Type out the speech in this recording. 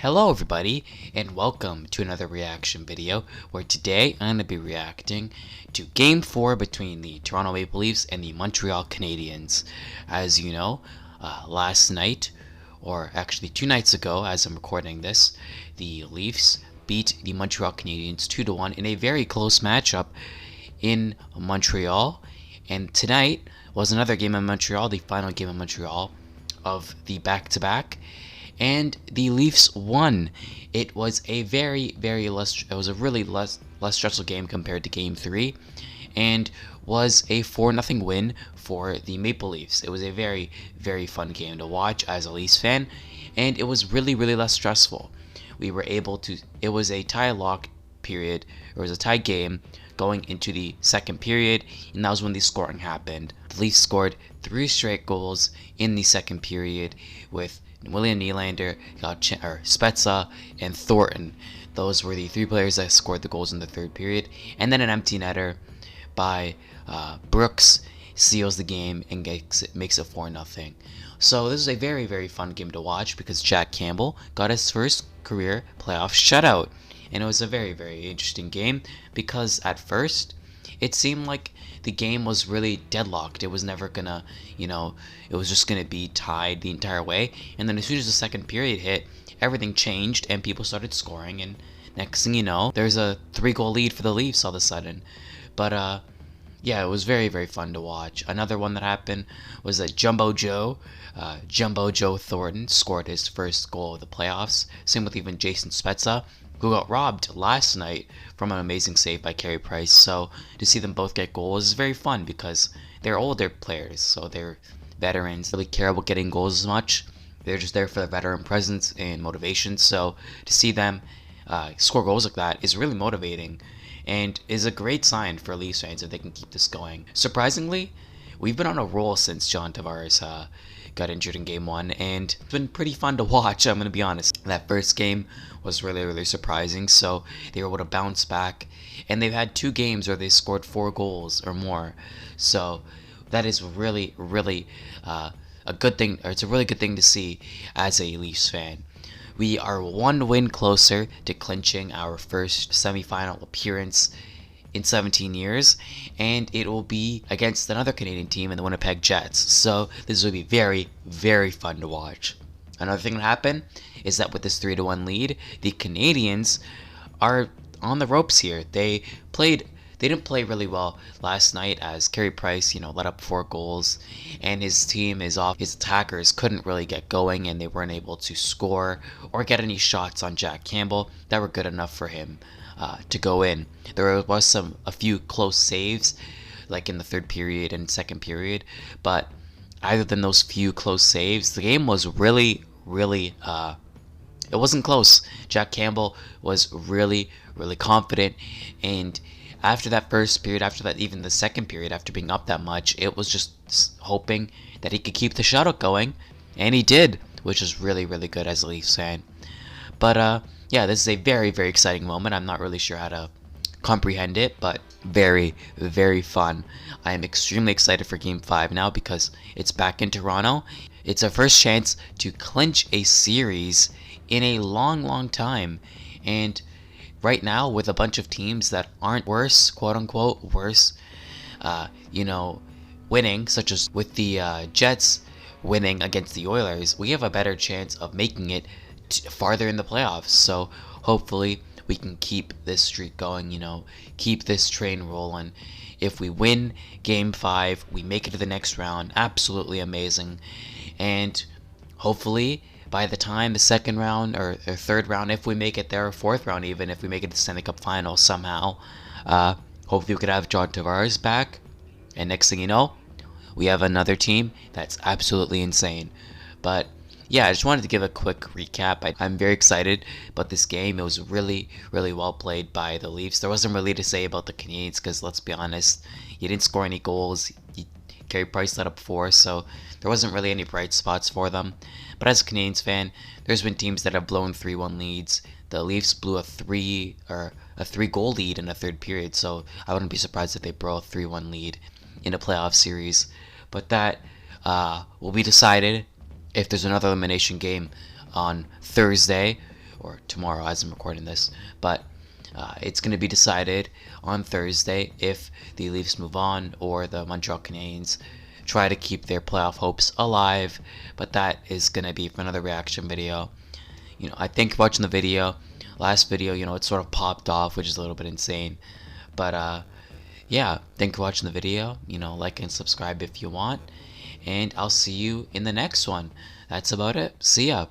Hello everybody, and welcome to another reaction video, where today I'm going to be reacting to Game 4 between the Toronto Maple Leafs and the Montreal Canadiens. As you know, last night, or actually 2 nights ago as I'm recording this, the Leafs beat the Montreal Canadiens 2-1 in a very close matchup in Montreal. And tonight was another game in Montreal, the final game in Montreal of the back-to-back. And the Leafs won. It was a really less stressful game compared to Game 3, and was a 4-0 win for the Maple Leafs. It was a very fun game to watch as a Leafs fan, and it was really less stressful. We were able to. It was a tie lock period. It was a tie game going into the second period, and that was when the scoring happened. The Leafs scored 3 straight goals in the second period with William Nylander, Spezza, and Thornton. Those were the 3 players that scored the goals in the third period. And then an empty netter by Brooks seals the game and makes it 4-0. So this is a very fun game to watch because Jack Campbell got his first career playoff shutout. And it was a very interesting game because at first it seemed like the game was really deadlocked. It was never gonna, it was just gonna be tied the entire way. And then as soon as the second period hit, everything changed and people started scoring. And next thing you know, there's a 3-goal lead for the Leafs all of a sudden. But yeah, it was very fun to watch. Another one that happened was that Jumbo Joe Thornton scored his first goal of the playoffs. Same with even Jason Spezza, who got robbed last night from an amazing save by Carey Price. So to see them both get goals is very fun because they're older players, so they're veterans. They really care about getting goals as much. They're just there for the veteran presence and motivation. So to see them score goals like that is really motivating and is a great sign for Leafs fans if they can keep this going. Surprisingly, we've been on a roll since John Tavares got injured in Game 1, and it's been pretty fun to watch, I'm going to be honest. That first game was really surprising, so they were able to bounce back, and they've had 2 games where they scored 4 goals or more, so that is really a good thing, or it's a really good thing to see as a Leafs fan. We are 1 win closer to clinching our first semifinal appearance in 17 years, and it will be against another Canadian team in the Winnipeg Jets. So this will be very fun to watch. Another thing that happened is that with this 3-1 lead, the Canadiens are on the ropes here. They didn't play really well last night as Carey Price, let up 4 goals, and his team is off. His attackers couldn't really get going, and they weren't able to score or get any shots on Jack Campbell that were good enough for him to go in. There was a few close saves, like in the third period and second period, but other than those few close saves, the game was really it wasn't close. Jack Campbell was really confident, and after that first period, after that even the second period, after being up that much, it was just hoping that he could keep the shutout going, and he did, which is really good as a Leafs fan. But yeah, this is a very exciting moment. I'm not really sure how to comprehend it, but very fun. I am extremely excited for Game 5 now because it's back in Toronto. It's our first chance to clinch a series in a long time, and right now with a bunch of teams that aren't worse, quote unquote worse, winning, such as with the Jets winning against the Oilers, we have a better chance of making it farther in the playoffs. So hopefully we can keep this streak going, keep this train rolling. If we win Game 5, we make it to the next round. Absolutely amazing. And hopefully by the time the second round or third round, if we make it there, or fourth round even, if we make it to the Stanley Cup final somehow, hopefully we could have John Tavares back, and next thing you know, we have another team that's absolutely insane. But yeah, I just wanted to give a quick recap. I'm very excited about this game. It was really well played by the Leafs. There wasn't really to say about the Canadiens because, let's be honest, you didn't score any goals. Carey Price let up 4, so there wasn't really any bright spots for them. But as a Canadiens fan, there's been teams that have blown 3-1 leads. The Leafs blew a 3-goal lead in the third period, so I wouldn't be surprised if they blow a 3-1 lead in a playoff series. But that will be decided if there's another elimination game on Thursday, or tomorrow as I'm recording this, but it's going to be decided on Thursday if the Leafs move on or the Montreal Canadiens try to keep their playoff hopes alive. But that is going to be for another reaction video. I think watching the video, last video, it sort of popped off, which is a little bit insane. But yeah, thank you for watching the video. Like and subscribe if you want, and I'll see you in the next one. That's about it. See ya.